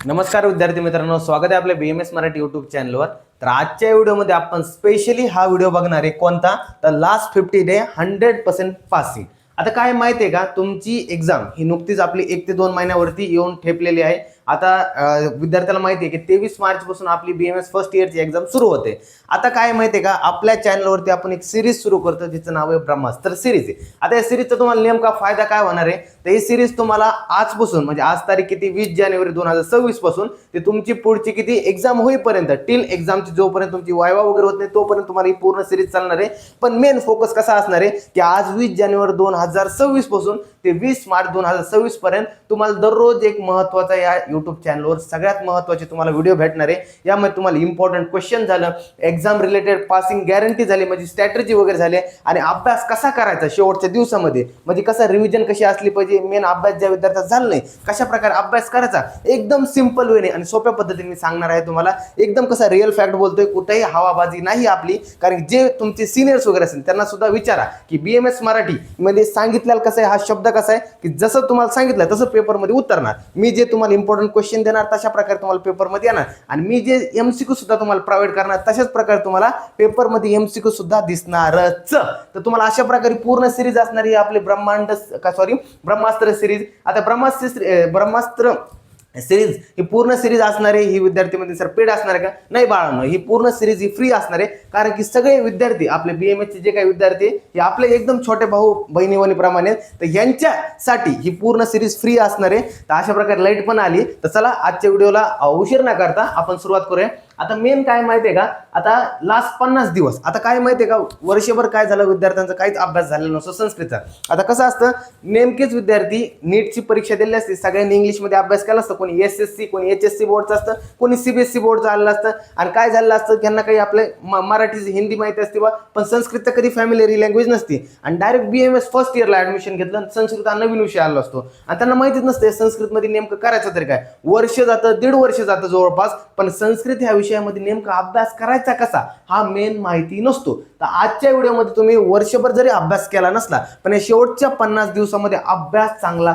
नमस्कार विद्यार्थी मित्रांनो, स्वागत आहे आपल्या BMS मराठी यूट्यूब चॅनलवर। तर आजच्या व्हिडिओमध्ये आपण स्पेशली हा व्हिडिओ बघणार आहे कोणता, तर लास्ट 50 डे 100% पासिंग। आता काय माहिती आहे का, तुमची एक्झाम ही नुकतीच आपली 1 ते 2 महिन्यावरती येऊन ठेपलेली आहे। आता विद्यार्थ्याला माहिती आहे की 23 मार्च पासून आपली BMS फर्स्ट इयरची एक्झाम सुरू होते। आता काय माहिती आहे का, आपल्या चॅनलवरती आपण एक सिरीज सुरू करतो जिचं नाव आहे ब्रह्मास्त्र सिरीज आहे। आता या सिरीजचा तुम्हाला नेमका फायदा काय होणार आहे, तर ही सिरीज तुम्हाला आजपासून म्हणजे आज तारीख किती 20 जानेवारी 2026 पासून ते तुमची पुढची किती एक्झाम होईपर्यंत टिल एक्झामची जोपर्यंत तुमची वायवा वगैरे होत नाही तोपर्यंत तुम्हाला ही पूर्ण सिरीज चालणार आहे। पण मेन फोकस कसा असणार आहे की आज 20 जानेवारी 2026 पासून ते 20 मार्च 2026 पर्यंत तुम्हाला दररोज एक महत्त्वाचा या YouTube चॅनलवर सगळ्यात महत्त्वाचे तुम्हाला व्हिडिओ भेटणार आहे। यामध्ये तुम्हाला इम्पॉर्टंट क्वेश्चन झालं, एक्झाम रिलेटेड पासिंग गॅरंटी झाली म्हणजे स्ट्रॅटेजी वगैरे झाले, आणि अभ्यास कसा करायचा शेवटच्या दिवसामध्ये म्हणजे कसा रिव्हिजन कशी असली पाहिजे, मेन अभ्यास ज्या विद्यार्थ्याचा झाला नाही कशा प्रकारे अभ्यास करायचा एकदम सिंपल वेने आणि सोप्या पद्धतीने मी सांगणार आहे तुम्हाला। एकदम कसा रिअल फॅक्ट बोलतोय, कुठेही हवाबाजी नाही आपली। कारण जे तुमचे सिनियर्स वगैरे असतील त्यांना सुद्धा विचारा की BMS मराठी मध्ये सांगितलेलं कसं आहे, हा शब्द कसा आहे की जसं तुम्हाला सांगितलं तसं पेपरमध्ये उतरणार। मी जे तुम्हाला इम्पॉर्टंट क्वेश्चन देणार तशा प्रकारे तुम्हाला पेपरमध्ये येणार, आणि मी जे MCQ सुद्धा तुम्हाला प्रोव्हाइड करणार तशाच प्रकारे तुम्हाला पेपरमध्ये MCQ सुद्धा दिसणारच। तर तुम्हाला अशा प्रकारे पूर्ण सिरीज असणार ही आपली ब्रह्मास्त्र सिरीज। आता ब्रह्मास्त्र सिरीज ही पूर्ण सिरीज असणार आहे, ही विद्यार्थी मध्ये सर पेड असणार आहे का, नाही बाळांनो, ही पूर्ण सिरीज ही फ्री असणार आहे। कारण की सगळे विद्यार्थी आपले BMS चे जे काही विद्यार्थी हे आपले एकदम छोटे भाऊ बहिणी प्रमाणे, तर यांच्यासाठी ही पूर्ण सिरीज फ्री असणार आहे। तर अशा प्रकारे लाईट पण आली, तर चला आजच्या व्हिडिओला उशीर न करता आपण सुरुवात करूया। आता मेन काय माहितीये का, आता लास्ट 50 दिवस आता काय माहितीये का, वर्षभर काय झालं विद्यार्थ्यांचा काहीच अभ्यास झालेला नसतो संस्कृतचा। आता कसं असतं, नेमकेच विद्यार्थी नीटची परीक्षा दिली असते, सगळ्यांनी इंग्लिशमध्ये अभ्यास केला असतं, कोणी SSC कोणी HSC बोर्डचं असतं, कोणी CBSE बोर्डचं आलेलं असतं, आणि काय झालेलं असतं त्यांना काही आपले मराठी हिंदी माहिती असते बा, पण संस्कृत कधी फॅमिली लँग्वेज नसते, आणि डायरेक्ट BMS फर्स्ट इयरला ऍडमिशन घेतलं, संस्कृत हा नवीन विषय आला असतो आणि त्यांना माहितीच नसते संस्कृतमध्ये नेमकं करायचं तरी काय। वर्ष जातं, 1.5 वर्ष जातं जवळपास, पण संस्कृत ह्या विषयामध्ये नेमका अभ्यास करायचा कसा हा मेन माहिती नसतो। तर आजच्या व्हिडिओमध्ये तुम्ही वर्षभर जरी अभ्यास केला नसला, पण या शेवटच्या 50 दिवसामध्ये अभ्यास चांगला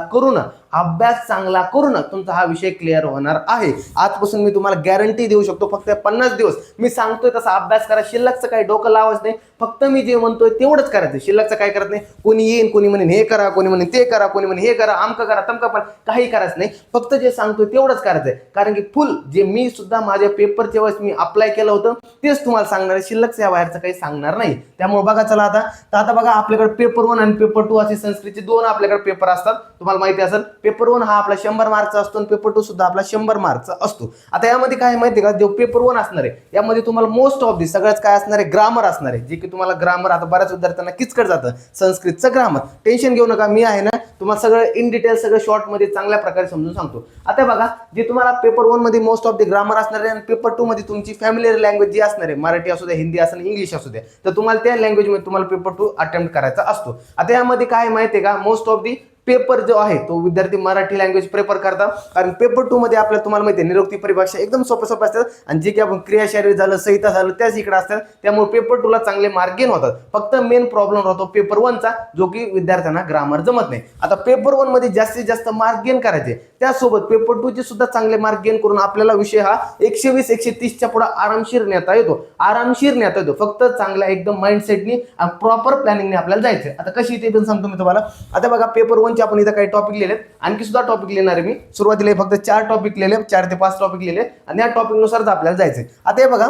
करून तुमचा हा विषय क्लिअर होणार आहे। आजपासून मी तुम्हाला गॅरंटी देऊ शकतो, फक्त 50 दिवस मी सांगतोय तसा अभ्यास करा, शिल्लकचं काही डोकं लावायचं नाही, फक्त मी जे म्हणतोय तेवढंच करायचं, शिल्लकचं काय करत नाही। कोणी येईन कोणी म्हणेन हे करा, कोणी म्हणेन ते करा, कोणी म्हणेन हे करा, आमकं करा तमकं, पण काही करायचं नाही, फक्त जे सांगतोय तेवढंच करायचंय। कारण की फुल जे मी सुद्धा माझ्या पेपरच्या वेळेस मी अप्लाय केलं होतं तेच तुम्हाला सांगणार आहे, शिल्लकचं या बाहेरचं काही सांगणार नाही। त्यामुळे बघा चला आता बघा, आपल्याकडे पेपर 1 आणि पेपर 2 असे संस्कृतचे 2 आपल्याकडे पेपर असतात, तुम्हाला माहिती असेल। पेपर 1 हा आपला 100 मार्कचा असतो आणि पेपर 2 सुद्धा आपला 100 मार्कचा असतो। आता यामध्ये काय माहिती का, जो पेपर 1 असणार आहे यामध्ये तुम्हाला मोस्ट ऑफ दी सगळ्याच काय असणार आहे, ग्रामर असणार आहे, जे की तुम्हाला ग्रामर आता बऱ्याच विद्यार्थ्यांना किचकट जातं संस्कृतचं ग्रामर। टेन्शन घेऊ नका, मी आहे ना तुम्हाला सगळं इन डिटेल सगळं शॉर्ट मध्ये चांगल्या प्रकारे समजून सांगतो। आता बघा, जे तुम्हाला पेपर 1 मध्ये मोस्ट ऑफ दी ग्रामर असणार आहे, आणि पेपर 2 मध्ये तुमची फॅमिलियर लँग्वेज जी असणार आहे, मराठी असू द्या, हिंदी असू द्या, इंग्लिश असू द्या, तर तुम्हाला त्या लँग्वेज मध्ये तुम्हाला पेपर 2 अटेम्प्ट करायचा असतो। आता यामध्ये काय माहिती आहे का, मोस्ट ऑफ दी पेपर जो आहे तो विद्यार्थी मराठी लँग्वेज प्रेफर करतात, कारण पेपर 2 मध्ये आपल्याला तुम्हाला माहिती आहे निरुक्ती परिभाषा एकदम सोप्या असतात, आणि जे की आपण क्रियाशारी झालं, संहिता झालं त्याच इकडे असतात, त्यामुळे पेपर 2 ला चांगले मार्क गेन होतात। फक्त मेन प्रॉब्लेम राहतो पेपर 1 चा, जो की विद्यार्थ्यांना ग्रामर जमत नाही। आता पेपर 1 मध्ये जास्तीत जास्त मार्क गेन करायचे, त्यासोबत पेपर 2 चे सुद्धा चांगले मार्क गेन करून आपल्याला विषय हा 120 130 च्या पुढे आरामशीर नेता येतो, फक्त चांगला एकदम माइंडसेटनी आणि प्रॉपर प्लॅनिंगने आपल्याला जायचं। आता कशी ते पण सांगतो मी तुम्हाला। आता बघा, पेपर 1 चे आपण इथं काही टॉपिक लिहिलेत, आणखी सुद्धा टॉपिक लिहिणार आहे मी। सुरुवातीला फक्त 4 टॉपिक लिहिले, 4 ते 5 टॉपिक लिहिले, आणि या टॉपिक नुसारच आपल्याला जायचंय। आता हे बघा,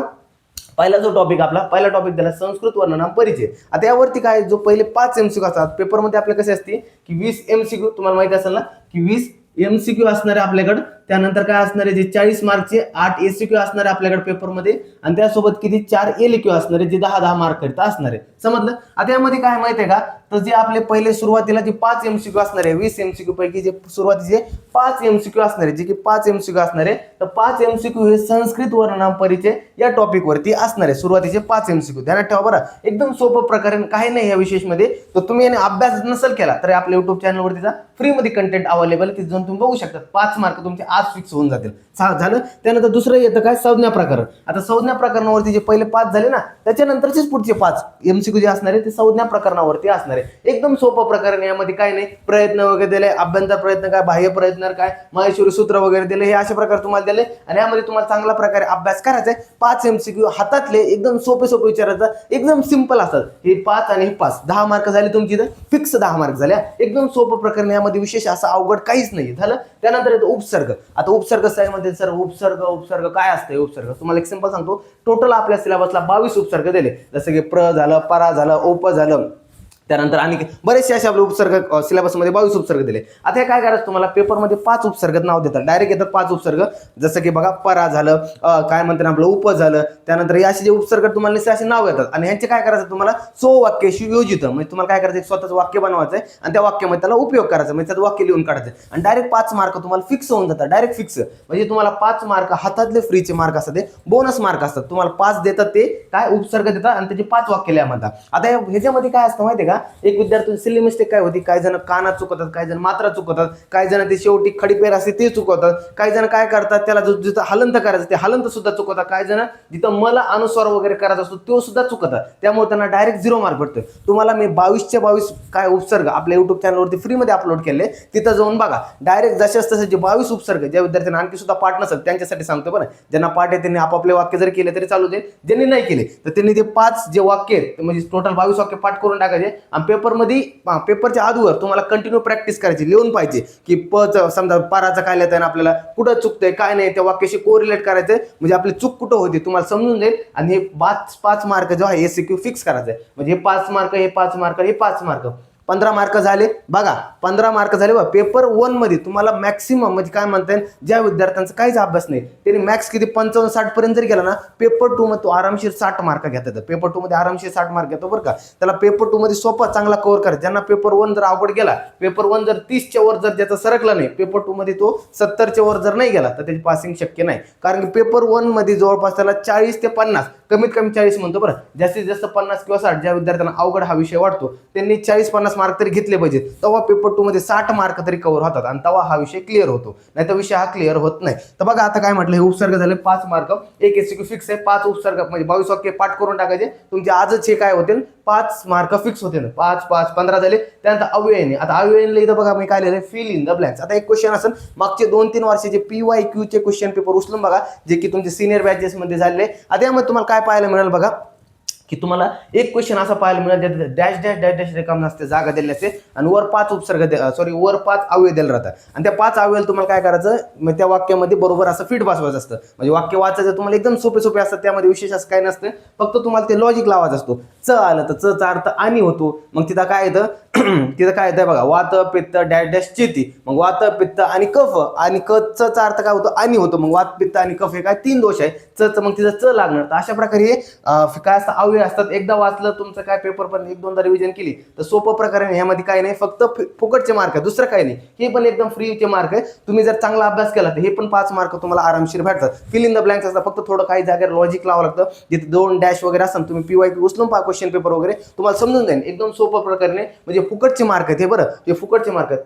पहिला जो टॉपिक पहिला टॉपिक दिला संस्कृत वर्णनाम परिचय। आता यावरती काय, जो पहिले 5 MCQ असतात पेपरमध्ये आपले कसे असते की 20 MCQ तुम्हाला माहिती असेल ना की 20 MCQ असणार आहे आपल्याकडे। त्यानंतर काय असणार आहे, जे 40 मार्कचे 8 ACQ असणार आहे आपल्याकडे पेपरमध्ये, आणि त्यासोबत किती 4 LQ असणार आहे, जे 10 मार्क करता असणार आहे, समजलं। आता यामध्ये काय माहिती आहे का, तर जे आपले पहिले सुरुवातीला जे 5 MCQ असणार आहे, 20 MCQ पैकी जे सुरुवातीचे 5 MCQ असणार आहे, जे की 5 MCQ असणार आहे, तर 5 MCQ हे संस्कृत वर्णनाम परिचय या टॉपिक वरती असणार आहे, सुरुवातीचे 5 MCQ ध्यानात ठेवा बरं, एकदम सोपं प्रकारे काही नाही या विशेष मध्ये। तर तुम्ही याने अभ्यास नसेल केला तर आपल्या YouTube चॅनलवरती जा, फ्री मध्ये कंटेंट अवेलेबल आहे, तिथे जाऊन तुम्ही बघू शकता। 5 मार्क तुमचे आज फिक्स होऊन जातील. झालं. त्यानंतर दुसरं येतं काय, संज्ञा प्रकरण. आता संज्ञा प्रकरणावरती जे पहिले 5 झाले ना, त्याच्यानंतरचेच पुढचे 5 MCQ जे असणार आहे ते संज्ञा प्रकरणावरती असणार आहे. एकदम सोपं प्रकरण. यामध्ये काय नाही, प्रयत्न वगैरे दिले, अभ्यंतर प्रयत्न काय, बाह्य प्रयत्न काय, माहेश्वरी सूत्र वगैरे दिले, हे अशा प्रकारे तुम्हाला दिले आणि यामध्ये तुम्हाला चांगल्या प्रकारे अभ्यास करायचा आहे. 5 MCQ हातातले एकदम सोपे विचारायचं, एकदम सिंपल असतात. हे 5 आणि हे 5 10 मार्क झाले तुमची, इथं फिक्स 10 मार्क झाले. एकदम सोपं प्रकरण. यामध्ये विशेष असं अवघड काहीच नाही. झालं. त्यानंतर येतो उपसर्ग. आता उपसर्ग मध्ये सर उपसर्ग काय असतं? उपसर्ग तुम्हाला एक सिंपल सांगतो. टोटल आपल्या सिलेबसला 22 उपसर्ग दिले, जसं की प्र झालं, परा झालं, ओप झालं, त्यानंतर आणि बरेचसे असे आपले उपसर्ग सिलेबसमध्ये 22 उपसर्ग दिले. आता हे काय करायचं, तुम्हाला पेपरमध्ये 5 उपसर्ग नाव देतात, डायरेक्ट येतात 5 उपसर्ग. जसं की बघा परा झालं, काय म्हणतात आपलं उप झालं, त्यानंतर हे असे जे उपसर्ग तुम्हाला असे नाव येतात आणि ह्यांचे काय करायचं, तुम्हाला वाक्याशी योजित, म्हणजे तुम्हाला काय करायचं, स्वतःचं वाक्य बनवायचं आहे आणि त्या वाक्यामध्ये त्याला उपयोग करायचा, म्हणजे त्याचं वाक्य लिहून काढायचं आणि डायरेक्ट 5 मार्क तुम्हाला फिक्स होऊन जातात. डायरेक्ट फिक्स म्हणजे तुम्हाला 5 मार्क हातातले फ्रीचे मार्क असतात, ते बोनस मार्क असतात. तुम्हाला 5 देतात, ते काय उपसर्ग देतात आणि त्याचे 5 वाक्य लिहा म्हणतात. आता ह्याच्यामध्ये काय असतं माहिती आहे का, एक विद्यार्थी सिली मिस्टेक काय होती, काही जण काना चुकवतात, काही जण मात्रा चुकवतात, काही जण ते शेवटी खडीपेर असते ते चुकवतात, काही जण काय करतात, त्याला जिथं हलंत करायचं ते हलंत सुद्धा चुकवतात, काही जण जिथं मला अनुस्वार वगैरे करायचा असतो तो सुद्धा चुकवतात. त्यामुळे त्यांना डायरेक्ट 0 मार्क भेटतोय. तुम्हाला मी 22च्या 22 काय उपसर्ग आपल्या युट्यूब चॅनलवरती फ्रीमध्ये अपलोड केले, तिथं जाऊन बघा. डायरेक्ट जशाच तसे जे 22 उपसर्ग ज्या विद्यार्थ्यांना आणखी सुद्धा पाठ नसेल त्यांच्यासाठी सांगतो. बरं, ज्यांना पाठ आहे त्यांनी आपापले वाक्य जर केले तरी चालू दे, ज्यांनी नाही केले तर त्यांनी ते 5 जे वाक्य आहेत म्हणजे टोटल 22 वाक्य पाठ करून टाकायचे आणि पेपरच्या आधीवर तुम्हाला कंटिन्यू प्रॅक्टिस करायची, लिहून पाहिजे की समजा पाराचं काय लिहिताय आपल्याला कुठं चुकतंय काय नाही, त्या वाक्याशी कोरिलेट करायचंय, म्हणजे आपली चूक कुठं होती तुम्हाला समजून जाईल. आणि हे 5 मार्क जो आहे MCQ फिक्स करायचंय, म्हणजे हे 5 मार्क, हे 5 मार्क, हे 5 मार्क, 15 मार्क झाले. बघा 15 मार्क झाले. बघा पेपर 1 मध्ये तुम्हाला मॅक्सिमम म्हणजे काय म्हणता येईल, ज्या विद्यार्थ्यांचा काहीच अभ्यास नाही त्यांनी मॅक्स किती 55-60 पर्यंत जर गेला ना, पेपर 2 मध्ये तो आरामशीर 60 मार्क घेतात. पेपर 2 मध्ये आरामशीर 60 मार्क घेतो बरं का. त्याला पेपर 2 मध्ये सोपा चांगला कव्हर करा. ज्यांना पेपर 1 जर अवघड गेला, पेपर 1 जर 30च्या वर जर ज्याचा सरकला नाही, पेपर 2 मध्ये तो 70च्या वर जर नाही गेला तर त्याची पासिंग शक्य नाही. कारण की पेपर 1 मध्ये जवळपास त्याला 40 ते 50, कमीत कमी 40 म्हणतो बरं, जास्तीत जास्त 50 किंवा 60, ज्या विद्यार्थ्यांना अवघड हा विषय वाटतो त्यांनी 40-50 मार्क तरी घेतले पाहिजे. तेव्हा पेपर 2 मध्ये 60 मार्क तरी कव्हर होतात आणि तेव्हा हा विषय क्लिअर होतो, नाही तर विषय हा क्लिअर होत नाही. तर बघा आता काय म्हटलं, हे उपसर्ग झाले 5 मार्क, एक MCQ फिक्स आहे. 5 उपसर्ग म्हणजे 22 वाक्य पाठ करून टाकायचे तुमचे. आजच हे काय होतील, 5 मार्क फिक्स होते ना. 5 15 झाले. त्यानंतर अव्ययने. आता अव्ययने इथं बघा मी काय लिहिलंय, फिल इन द ब्लँक्स. आता एक क्वेश्चन असेल, मागचे 2-3 वर्षाचे PYQ चे क्वेश्चन पेपर उचलून बघा, जे की तुमचे सिनियर बॅचेस मध्ये झाले. आता यामध्ये तुम्हाला काय पाहायला मिळेल बघा, की तुम्हाला एक क्वेश्चन असा पाहायला मिळेल ज्यात डॅश डॅश डॅश डॅश रिकाम नसते, जागा दिलेली असते आणि वर 5 उपसर्ग वर 5 अव्यय दिले राहतात आणि त्या 5 अव्यय तुम्हाला काय करायचं, मग त्या वाक्यामध्ये बरोबर असं फिट बसवायचं असतं. म्हणजे वाक्य वाचायचं तुम्हाला एकदम सोपे असतात, त्यामध्ये विशेष असं काही नसतं, फक्त तुम्हाला ते लॉजिक लावायचं असतो. च आलं तर च चा अर्थ आणि होतो. मग तिथं काय येतं तिथं काय येतं बघा, वात पित्त डॅश डॅश चेती. मग वात पित्त आणि कफ, आणि क च चा अर्थ काय होतो, आणि होतो. मग वात पित्त आणि कफ हे काय 3 दोष आहे. च मग तिथं च लागणार. तर अशा प्रकारे हे काय असतं, अव्यय असतात. एकदा वाचलं तुमचं काय पेपर पण 1-2दा रिव्हिजन केली तर सोपं प्रकारे ह्यामध्ये काय नाही, फक्त फुकटचे मार्क आहे, दुसरं काही नाही. हे पण एकदम फ्रीचे मार्क आहे. तुम्ही जर चांगला अभ्यास केला तर हे पण 5 मार्क तुम्हाला आरामशीर भेटतात. फिल इन द ब्लँक्स असतात, फक्त थोडं काही जागेवर लॉजिक लावावं लागतं. जिथे 2 डॅश वगैरे असतात तुम्ही PYQ उचलून पहा क्वेश्चन पेपर वगैरे, तुम्हाला समजून जाईल एकदम सोपं प्रकारे. म्हणजे फुकटचे मार्क आहेत हे. बरं, ते फुकटचे मार्क आहेत.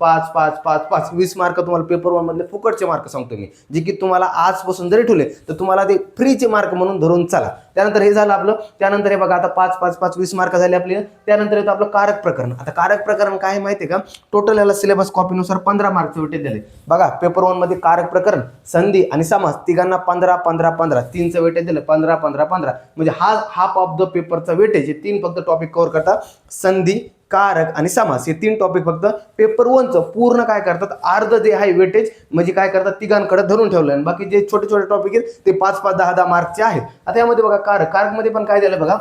5 20 मार्क तुम्हाला पेपर 1 मधले फुकटचे मार्क सांगतो मी, जे की तुम्हाला आजपासून जरी ठेवले तर तुम्हाला ते फ्रीचे मार्क म्हणून धरून चला. त्यानंतर हे झालं आपलं. त्यानंतर हे बघा आता 5 20 मार्क झाले आपले. त्यानंतर येतं आपलं कारक प्रकरण. आता कारक प्रकरण काय आहे माहिती आहे का, टोटल याला सिलेबस कॉपीनुसार 15 मार्कचे वेटेज दिले. बघा पेपर 1 मध्ये कारक प्रकरण, संधी आणि समास तिघांना 15 15 15, 3चं वेटेज दिलं 15 15 15. म्हणजे हा हाफ ऑफ द पेपरचा वेटेज. हे 3 फक्त टॉपिक कव्हर करतात, संधी, कारक आणि समास. हे 3 टॉपिक फक्त पेपर 1चं पूर्ण काय करतात, अर्ध जे आहे वेटेज म्हणजे काय करतात, तिघांकडे धरून ठेवलं आणि बाकी जे छोटे छोटे टॉपिक आहेत ते 5 5 10 10 मार्कचे आहेत. आता यामध्ये बघा कारक मध्ये पण काय दिलं बघा,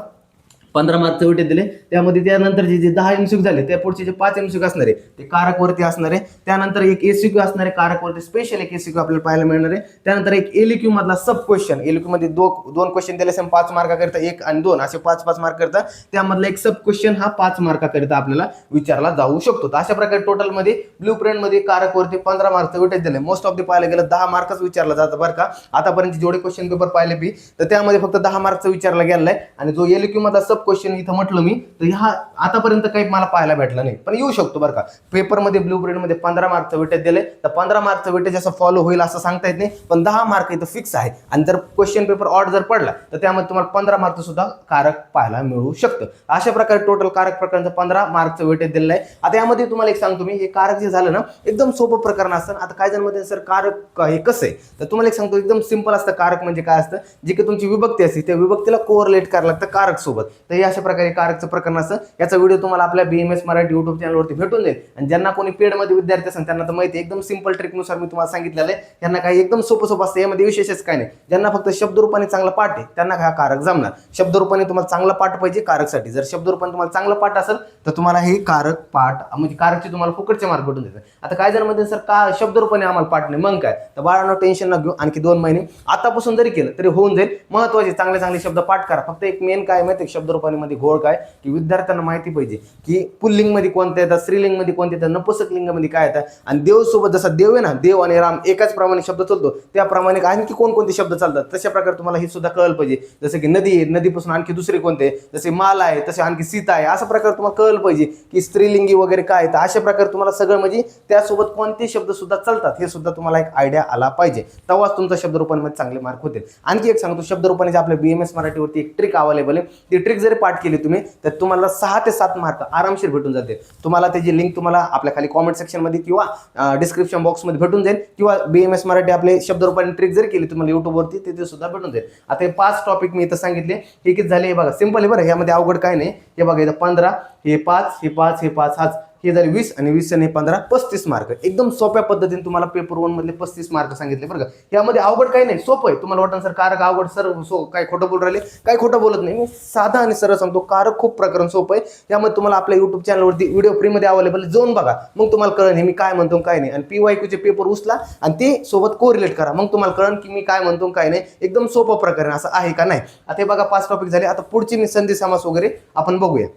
15 मार्कचे वेटेज दिले. त्यामध्ये त्यानंतर जे 10 MCQ झाले त्या पुढचे जे 5 MCQ असणार आहे ते कारक वरती असणार आहे. त्यानंतर एक ACQ असणार आहे कारक वरती, स्पेशल एक ACQ आपल्याला पाहायला मिळणार आहे. त्यानंतर एक LQ मधला सब क्वेश्चन, LQ मध्ये 2 क्वेश्चन दिले असेल 5 मार्काकरिता, 1 आणि 2 असे 5 5 मार्क करता. त्यामधला एक सब क्वेश्चन हा 5 मार्काकरिता आपल्याला विचारला जाऊ शकतो. तर अशा प्रकारे टोटल मध्ये ब्लू प्रिंट मध्ये कारक वरती 15 मार्कचं वेटेज दिले. मोस्ट ऑफ द पाहायला गेलं 10 मार्कच विचारला जातं बरं का. आतापर्यंत जेवढे क्वेश्चन पेपर पाहिले बी तर त्यामध्ये फक्त 10 मार्कचं विचारला गेलाय. आणि जो LQ मधला सब क्वेश्चन इथं म्हटलं मी, तर हा आतापर्यंत काही मला पाहायला भेटलं नाही, पण येऊ शकतो बरं का. पेपरमध्ये ब्लू प्रिंटमध्ये 15 मार्कचं वेटेज दिले, तर 15 मार्कचं वेटेज असं फॉलो होईल असं सांगता येत नाही, पण 10 मार्क इथं फिक्स आहे. आणि जर क्वेश्चन पेपर ऑड जर पडला तर त्यामध्ये तुम्हाला 15 मार्क सुद्धा कारक पाहायला मिळू शकतं. अशा प्रकारे टोटल कारक प्रकरणाचं 15 मार्कचं वेटेज दिलेलं आहे. आता यामध्ये तुम्हाला एक सांगतो मी, हे कारक जे झालं ना एकदम सोपं प्रकरण असतं. आता काय जण मध्ये सर कारक हे कसं आहे, तर तुम्हाला एक सांगतो एकदम सिंपल असतं. कारक म्हणजे काय असतं, जी की तुमची विभक्ती असते त्या विभक्तीला कोरिलेट करायला लागतं कारक सोबत. तर हे अशा प्रकारे कारकचं प्रकरण असतं. याचा व्हिडिओ तुम्हाला आपल्या BMS मराठी युट्यूब चॅनलवरती भेटून जाईल. आणि ज्यांना कोणी पेडमध्ये विद्यार्थी असेल त्यांना तर माहिती एकदम सिंपल ट्रिकनुसार मी तुम्हाला सांगितलेलं आहे. यांना काही एकदम सोपं असतं, यामध्ये विशेषच काय नाही. ज्यांना फक्त शब्दरूपाने चांगला पाठ आहे त्यांना हा कारक जमणार. शब्दरूपाने तुम्हाला चांगला पाठ पाहिजे कारकसाठी. जर शब्दरूपाने तुम्हाला चांगला पाठ असेल तर तुम्हाला हे कारक पाठ म्हणजे कारकचे तुम्हाला फुकटचे मार्क भेटून देतात. आता काय जर मध्ये सर का शब्दरूपाने आम्हाला पाठ नाही, मग काय, तर बाळांनो टेन्शन न घेऊ. आणखी 2 महिने आतापासून जरी केलं तरी होऊन जाईल. महत्वाचे चांगले चांगले शब्द पाठ करा. फक्त एक मेन काय माहिती शब्दरूपाने मध्ये घोळ काय, की विद्यार्थ्यांना माहिती पाहिजे की पुल्लिंग मध्ये कोणते येतात, स्त्रीलिंग मध्ये कोणते येतात, नपुसक लिंग मध्ये काय येतात. आणि देव सोबत जसा देव आहे ना, देव आणि राम एकाच प्रमाणे शब्द चालतो, त्याप्रमाणे आणखी कोणकोणते शब्द चालतात तशा प्रकारे तुम्हाला हे सुद्धा कळलं पाहिजे. जसं की नदी आहे, नदीपासून आणखी दुसरे कोणते, जसे माला आहे तसे आणखी सीता आहे. अशा प्रकारे तुम्हाला कळलं पाहिजे की स्त्रीलिंगी वगैरे काय. तर अशा प्रकारे तुम्हाला सगळं म्हणजे त्यासोबत कोणते शब्द सुद्धा चालतात हे सुद्धा तुम्हाला एक आयडिया आला पाहिजे, तेव्हाच तुमचा शब्दरूपांमध्ये चांगले मार्क होतील. आणखी एक सांगतो, शब्दरूपाने आपल्या BMS मराठीवरती एक ट्रिक अवेलेबल आहे. ती ट्रिक जरी पाठ केली तुम्ही तर तुम्हाला 6 ते 7 मार्क आरामशीर भेटून जाते. तुम्हाला त्याची लिंक तुम्हाला आपल्या खाली कॉमेंट सेक्शन मध्ये किंवा डिस्क्रिप्शन बॉक्समध्ये भेटून जाईल, किंवा BMS मराठी आपले शब्दरूपाने ट्रिक जरी केली तुम्हाला युट्यूबवरती तिथे सुद्धा भेटून जाईल. आता हे 5 टॉपिक मी इथं सांगितले, हे किती झाले बघा, सिंपल आहे बरं, यामध्ये अवघड काय नाही. हे बघा इथं 15, हे 5, हे 5, हे 5, हे झाले 20 आणि 20 आणि 15 35 मार्क. एकदम सोप्या पद्धतीने तुम्हाला पेपर 1 मधले 35 मार्क सांगितले बरं का. यामध्ये अवघड काही नाही, सोपं आहे. तुम्हाला वाटतं सर कारक अवघड, सर काय खोटं बोल राहिले, काय खोटं बोलत नाही. मी साधा आणि सरळ सांगतो, कारक खूप प्रकरण सोपं आहे. यामध्ये तुम्हाला आपल्या युट्यूब चॅनलवरती व्हिडिओ फ्रीमध्ये अवेलेबल जाऊन बघा, मग तुम्हाला कळेल हे मी काय म्हणतो काय नाही. आणि PYQ चे पेपर उचला आणि ते सोबत कोरिलेट करा, मग तुम्हाला कळेल की मी काय म्हणतो काय नाही. एकदम सोपं प्रकरण असं आहे का नाही. आता हे बघा 5 टॉपिक झाले. आता पुढचे मी संधी समास वगैरे आपण बघूया.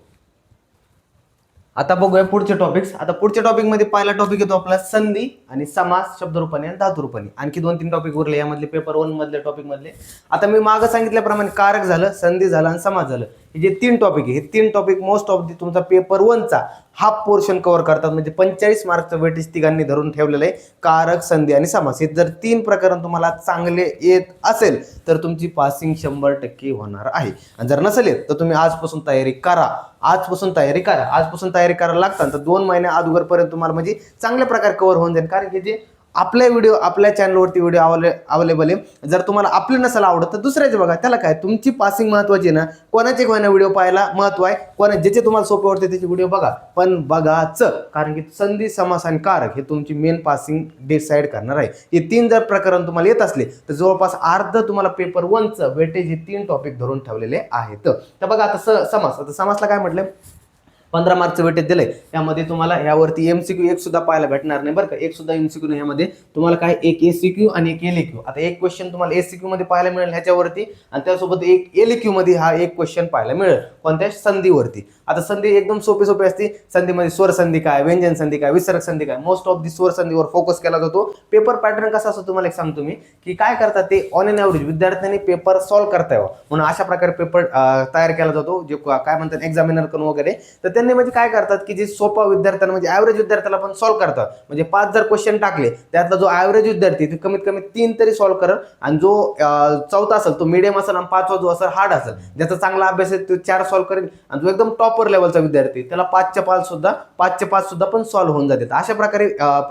आता बघूया पुढचे टॉपिक्स. आता पुढच्या टॉपिक मध्ये पहिला टॉपिक येतो आपला संधी आणि समास, शब्दरूपाने आणि धातुरूपाने. आणखी 2-3 टॉपिक उरले यामधले पेपर 1 मधले टॉपिक मधले. आता मी मागं सांगितल्याप्रमाणे कारक झालं, संधी झालं आणि समास झालं. हे जे 3 टॉपिक आहे, हे 3 टॉपिक मोस्ट ऑफ तुमचा पेपर 1चा हाफ पोर्शन कव्हर करतात. म्हणजे 45 मार्कचं वेटेज तिघांनी धरून ठेवलेलं आहे. कारक, संधी आणि समास हे जर 3 प्रकरण तुम्हाला चांगले येत असेल तर तुमची पासिंग 100% होणार आहे. आणि जर नसेल येत तर तुम्ही आजपासून तयारी करा. आजपासून तयारी करायला लागतात तर 2 महिन्या अगोदरपर्यंत तुम्हाला म्हणजे चांगल्या प्रकारे कव्हर होऊन जाईल. कारण की जे आपल्या व्हिडिओ आपल्या चॅनलवरती व्हिडिओ अवेलेबल आहे. जर तुम्हाला आपले नसेल आवडत तर दुसऱ्याचे बघा, त्याला काय, तुमची पासिंग महत्वाची ना. कोणाचे कोणा व्हिडिओ पाहायला महत्व आहे, ज्याचे तुम्हाला सोपे वाटते त्याचे व्हिडिओ बघा, पण बघाच. कारण की संधी, समास आणि कारक हे तुमची मेन पासिंग डिसाईड करणार आहे. हे 3 जर प्रकरण तुम्हाला येत असले तर जवळपास अर्ध तुम्हाला पेपर 1चं वेटेज हे 3 टॉपिक धरून ठेवलेले आहेत. तर बघा आता समास. आता समासला काय म्हटलं, 15 मार्कचं वेटेज दिलंय. यामध्ये तुम्हाला यावरती MCQ एक सुद्धा पाहायला भेटणार नाही बरं का. एक सुद्धा MCQ नाही यामध्ये. तुम्हाला काय एक ACQ आणि एक LAQ. आता एक क्वेश्चन तुम्हाला ACQ मध्ये पाहायला मिळेल ह्याच्यावरती, आणि त्यासोबत एक LAQ मध्ये हा एक क्वेश्चन पाहायला मिळेल कोणत्या संधीवरती. आता संधी एकदम सोपी असते. संधीमध्ये स्वर संधी काय, व्यंजन संधी काय, विसर्ग संधी काय. मोस्ट ऑफ दी स्वर संधीवर फोकस केला जातो. पेपर पॅटर्न कसा असतो तुम्हाला एक सांगतो मी, की काय करतात ते ऑन एन ॲव्हरेज विद्यार्थ्यांनी पेपर सॉल्व्ह करता यावं म्हणून अशा प्रकारे पेपर तयार केला जातो. जे काय म्हणतात एक्झामिनर कडून वगैरे. तर त्यांनी म्हणजे काय करतात की जे सोपा विद्यार्थ्यांना म्हणजे ॲव्हरेज विद्यार्थ्याला पण सॉल्व्ह करतात. म्हणजे 5 जर क्वेश्चन टाकले त्यातला जो ॲव्हरेज विद्यार्थी ते कमीत कमी 3 तरी सॉल्व्ह करेल, आणि जो 4था असेल तो मिडियम असेल, आणि 5वा जो असेल हार्ड असेल, ज्याचा चांगला अभ्यास आहे तो 4 सॉल्व्ह करेल, आणि जो एकदम टॉपर लेवलचा विद्यार्थी त्याला 5च्या 5 सुद्धा पण सॉल्व्ह होऊन जातात. अशा प्रकारे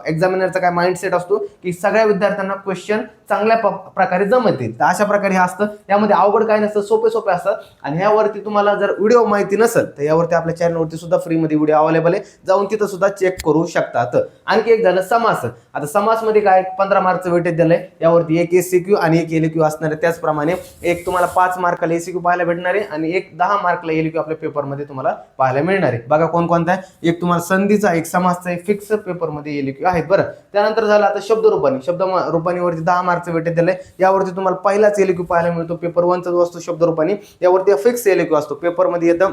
एक्झामिनरचा काय माइंडसेट असतो की सगळ्या विद्यार्थ्यांना क्वेश्चन चांगल्या प्रकारे जमतील. तर अशा प्रकारे हे असतं. यामध्ये अवघड काय नसतं, सोपे असतात. आणि ह्यावरती तुम्हाला जर व्हिडिओ माहिती नसेल तर यावरती आपल्या चॅनलवरती सुद्धा फ्रीमध्ये व्हिडिओ अवेलेबल आहे, जाऊन तिथं सुद्धा चेक करू शकतात. आणखी एक झालं समास. आता समासमध्ये काय 15 मार्कचं वेटेज दिलंय. यावरती एक ACQ आणि एक LAQ असणार आहे. त्याचप्रमाणे एक तुम्हाला 5 मार्काला ACQ पाहायला भेटणार आहे, आणि एक 10 मार्कला LAQ आपल्या पेपरमध्ये तुम्हाला पाहायला मिळणार आहे. बघा कोणकोणता आहे. एक तुम्हाला संधीचा, एक समासचा, एक फिक्स पेपरमध्ये LAQ आहेत बरं. त्यानंतर झालं आता शब्दरूपानी. शब्दरूपानीवरती 10 मार्कचं वेटेज दिलंय. यावरती तुम्हाला पहिलाच LAQ पाहायला मिळतो. पेपर 1चा जो असतो शब्दरूपानी, यावरती फिक्स LAQ असतो. पेपरमध्ये येतं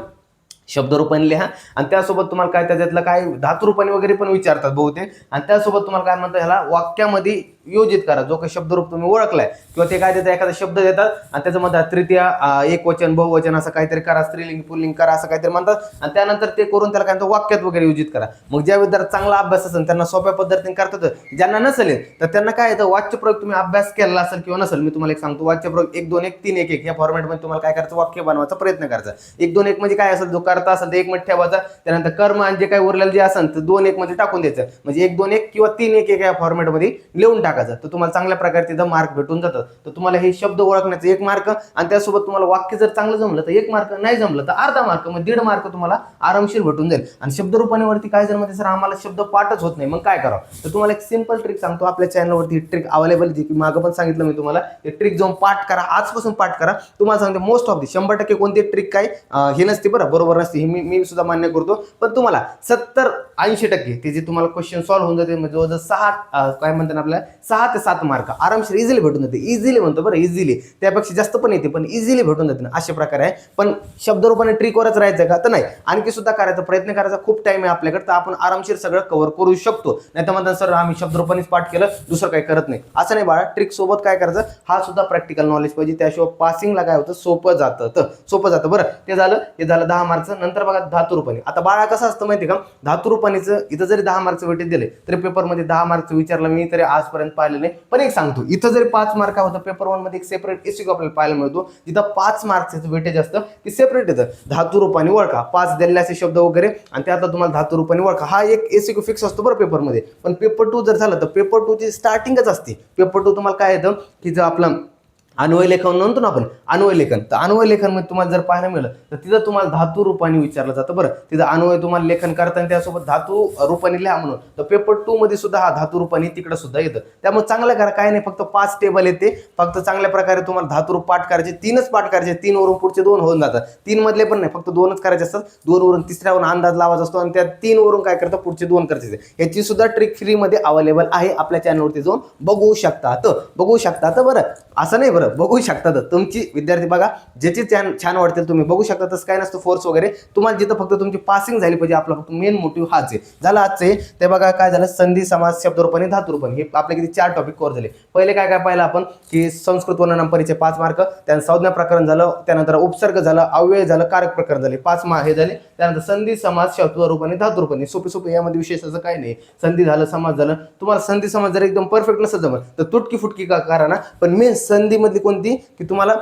शब्दरूपाने लिहा आणि त्यासोबत तुम्हाला काय त्याच्यातलं काय धातुरूपाने वगैरे पण विचारतात बहुतेक, आणि त्यासोबत तुम्हाला काय म्हणतात ह्याला वाक्यामध्ये योजित करा. जो काही शब्दरूप तुम्ही ओळखलाय किंवा ते काय देतात, एखादा शब्द देतात आणि त्याच्यामध्ये तृतीय एकवचन बहुवचन असं काहीतरी करा, स्त्रीलिंग पुल्लिंग करा असं काहीतरी म्हणतात, आणि त्यानंतर ते करून त्याला काय म्हणतात वाक्यात वगैरे योजित करा. मग ज्या विद्यार्थी चांगला अभ्यास असेल त्यांना सोप्या पद्धतीने करतात, ज्यांना नसेल तर त्यांना काय येतं वाक्यप्रयोग तुम्ही अभ्यास केला असेल किंवा नसेल, मी तुम्हाला एक सांगतो वाक्यप्रयोग 1 2 1 3 1 1 या फॉर्मॅटमध्ये तुम्हाला काय करायचं वाक्य बनवायचा प्रयत्न करायचा. 1 2 1 म्हणजे काय असेल, जो करता असेल तर 1 मध्ये ठेवायचा, त्यानंतर कर्म आणि जे काही उरलेलं जे असेल तर 2 1 मध्ये टाकून द्यायचं, म्हणजे 1 2 1 किंवा 3 1 1 या फॉर्मॅटमध्ये लिहून टाकायचं. तर तुम्हाला चांगल्या प्रकारे तिथं मार्क भेटून जातं. तर तुम्हाला हे शब्द ओळखण्याचं 1 मार्क आणि त्यासोबत तुम्हाला वाक्य जर चांगलं जमलं तर 1 मार्क, नाही जमलं तर अर्धा मार्क, मग 1.5 मार्क तुम्हाला आरामशीर भेटून जाईल. आणि शब्दरूपानेवरती काय जर मध्ये सर आम्हाला शब्द पाठच होत नाही, मग काय करावं, तर तुम्हाला एक सिंपल ट्रिक सांगतो. आपल्या चॅनलवरती ट्रिक अवेलेबल जी की मागं पण सांगितलं मी तुम्हाला, ते ट्रिक जाऊन पाठ करा, आजपासून पाठ करा. तुम्हाला सांगते मोस्ट ऑफ दी 100% कोणती ट्रिक काय हे नसते बरं, बरोबर नसते, हे मी सुद्धा मान्य करतो, पण तुम्हाला 70-80% ते जे तुम्हाला क्वेश्चन सॉल्व्ह होऊन जाते, म्हणजे जवळजवळ 6 काय म्हणतात आपल्याला 6 ते 7 मार्क आरामशीर इझिली भेटून जाते. इझिली म्हणतो बरं, इझिली, त्यापेक्षा जास्त पण येते पण इझिली भेटून जाते ना, अशा प्रकारे आहे. पण शब्दरूपाने ट्रिकवरच राहायचं का, तर नाही, आणखी सुद्धा करायचा प्रयत्न करायचा. खूप टाइम आहे आपल्याकडे, तर आपण आरामशीर सगळं कव्हर करू शकतो. नाही तर म्हणतात सर आम्ही शब्दरूपानेच पाठ केलं, दुसरं काही करत नाही, असं नाही बाळा. ट्रिक सोबत काय करायचं, हा सुद्धा प्रॅक्टिकल नॉलेज पाहिजे, त्याशिवाय पासिंगला काय होतं, सोपं जातं बरं. ते झालं 10 मार्कचं. नंतर बघा धातुरूपाने. आता बाळा कसं असतं माहिती का, धातुरूपानेचं इथं जरी 10 मार्कचं वेटेज दिले तरी पेपरमध्ये 10 मार्कचं विचारलं मी तरी आजपर्यंत पाहिलं नाही. पण एक सांगतो, इथं जरी 5 मार्क होतं, पेपर 1 मध्ये एक सेपरेट एसक्यू आपल्याला पाहायला मिळतो, जिथं 5 मार्कचं वेटेज असतं ते सेपरेट येतं. धातुरूपाने ओळखा 5 दिलेले असे शब्द वगैरे, आणि त्यात तुम्हाला धातुरूपाने ओळखा, हा एक एसक्यू फिक्स असतो बरं पेपरमध्ये. पण पेपर 2 जर झालं तर पेपर 2 ची स्टार्टिंगच असते. पेपर 2 तुम्हाला काय येतं की जर आपलं अन्वय लेखन म्हणतो ना आपण, अन्वय लेखन, तर अन्वय लेखन मध्ये तुम्हाला जर पाहायला मिळालं तर तिथं तुम्हाला धातू रूपाने विचारलं जातं बरं. तिथं अन्वय तुम्हाला लेखन करताना त्यासोबत धातू रूपाने लिहा म्हणून, तर पेपर 2 मध्ये सुद्धा हा धातू रूपाने तिकडे सुद्धा येतं. त्यामुळे चांगलं करा, काय नाही, फक्त 5 टेबल येते, फक्त चांगल्या प्रकारे तुम्हाला धातुरूप पाठ करायचे, 3च पाठ करायचे, 3 वरून पुढचे 2 होऊन जातात. 3 मधले पण नाही, फक्त 2च करायचे असतात. 2 वरून तिसऱ्यावरून अंदाज लावायचा असतो आणि त्या 3 वरून काय करतात पुढचे 2 करायचे. याची सुद्धा ट्रिक फ्री मध्ये अवेलेबल आहे, आपल्या चॅनलवरती जाऊन बघू शकतात बरं, असं नाही बरं, बघू शकतात. तुमची विद्यार्थी बघा ज्याची छान वाटतील तुम्ही बघू शकता, तसं काय नसतं फोर्स वगैरे. तुम्हाला जिथं फक्त तुमची पासिंग झाली पाहिजे, आपला फक्त मेन मोटिव्ह हाच आहे. झालं आजचे ते बघा, काय झालं, संधी, समास, शब्दरूपाने, धातुरूपाने, हे आपले किती 4 टॉपिक कव्हर झाले. पहिले काय काय पाहिलं आपण की संस्कृत वर्णनाम परिचय 5 मार्क, त्यानंतर संज्ञा प्रकरण झालं, त्यानंतर उपसर्ग झालं, अव्यय झालं, कारक प्रकरण झाले 5 हे झाले. त्यानंतर संधी, समास, शब्दरूपाने, धातुरूपाने, सोपे यामध्ये विशेष असं काही नाही. संधी झालं, समास झालं. तुम्हाला संधी समास जर एकदम परफेक्ट नसेल जमत तर तुटकी फुटकी करा ना, पण मेन संधी मधली कोणती की तुम्हाला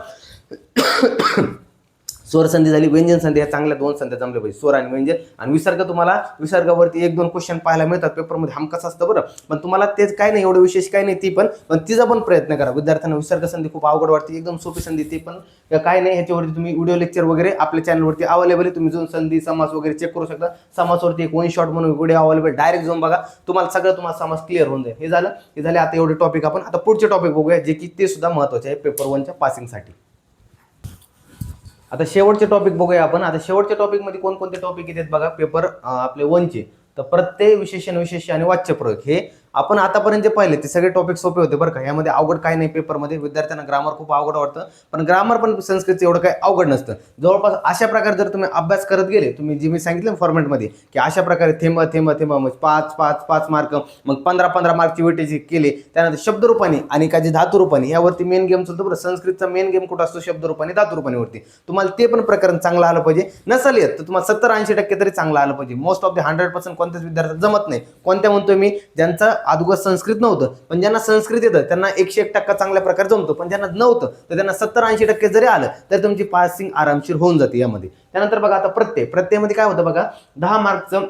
स्वर संधी झाली, व्यंजन संधी, या चांगल्या 2 संध्या जमल्या पाहिजे, स्वर आणि व्यंजन. आणि विसर्ग, तुम्हाला विसर्गावरती 1-2 क्वेश्चन पाहायला मिळतात पेपरमध्ये, हमखास असतं बरं. पण तुम्हाला तेच काय नाही, एवढं विशेष काय नाही, ती पण तिचा पण प्रयत्न करा. विद्यार्थ्यांना विसर्ग संधी खूप अवघड वाटते, एकदम सोपी संधी ती पण काय नाही. ह्याच्यावरती तुम्ही व्हिडिओ लेक्चर वगैरे आपल्या चॅनलवरती अवेलेबल आहे, तुम्ही जाऊन संधी समास वगैरे चेक करू शकता. समासवरती एक 1 शॉट म्हणून व्हिडिओ अवेलेबल, डायरेक्ट जाऊन बघा, तुम्हाला समास क्लिअर होऊन जाईल. हे झाले आता एवढे टॉपिक. आपण आता पुढचे टॉपिक बघूया, जे की ते सुद्धा महत्त्वाचे आहे पेपर 1च्या पासिंगसाठी. आता शेवटचे टॉपिक बघूया आपण. आता शेवटच्या टॉपिक मध्ये कोणकोणते टॉपिक येतात बघा पेपर आपले 1चे. तर प्रत्यय, विशेषण, विशेष्य आणि वाच्यप्रयोग हे आपण आतापर्यंत जे पाहिले ते सगळे टॉपिक सोपे होते बरं का. यामध्ये अवघड काही नाही पेपरमध्ये. विद्यार्थ्यांना ग्रामर खूप अवघड वाटतं, पण ग्रामर पण संस्कृतचं एवढं काही अवघड नसतं. जवळपास अशा प्रकारे जर तुम्ही अभ्यास करत गेले, तुम्ही जे मी सांगितलं फॉर्मॅटमध्ये की अशा प्रकारे थेंब मग 5 मार्क, मग 15 मार्कची वेटेज केले. त्यानंतर शब्दरूपाने आणि काही धातुरूपाने, यावरती मेन गेम चालतो बरं. संस्कृतचा मेन गेम कुठं असतो, शब्दरूपाने, धातुरूपानेवरती. तुम्हाला ते पण प्रकरण चांगलं आलं पाहिजे. नसेल येत तर तुम्हाला 70-80% तरी चांगलं आलं पाहिजे. मोस्ट ऑफ द 100% कोणत्याच विद्यार्थ्यांना जमत नाही. कोणत्या म्हणतोय मी, ज्यांचा अगोदर संस्कृत नव्हतं, पण ज्यांना संस्कृत येतं त्यांना 101% चांगल्या प्रकारे जमतं. पण ज्यांना नव्हतं तर त्यांना 70-80% जरी आलं तर तुमची पासिंग आरामशीर होऊन जाते यामध्ये. त्यानंतर बघा आता प्रत्ययमध्ये काय होतं बघा, 10 मार्कचं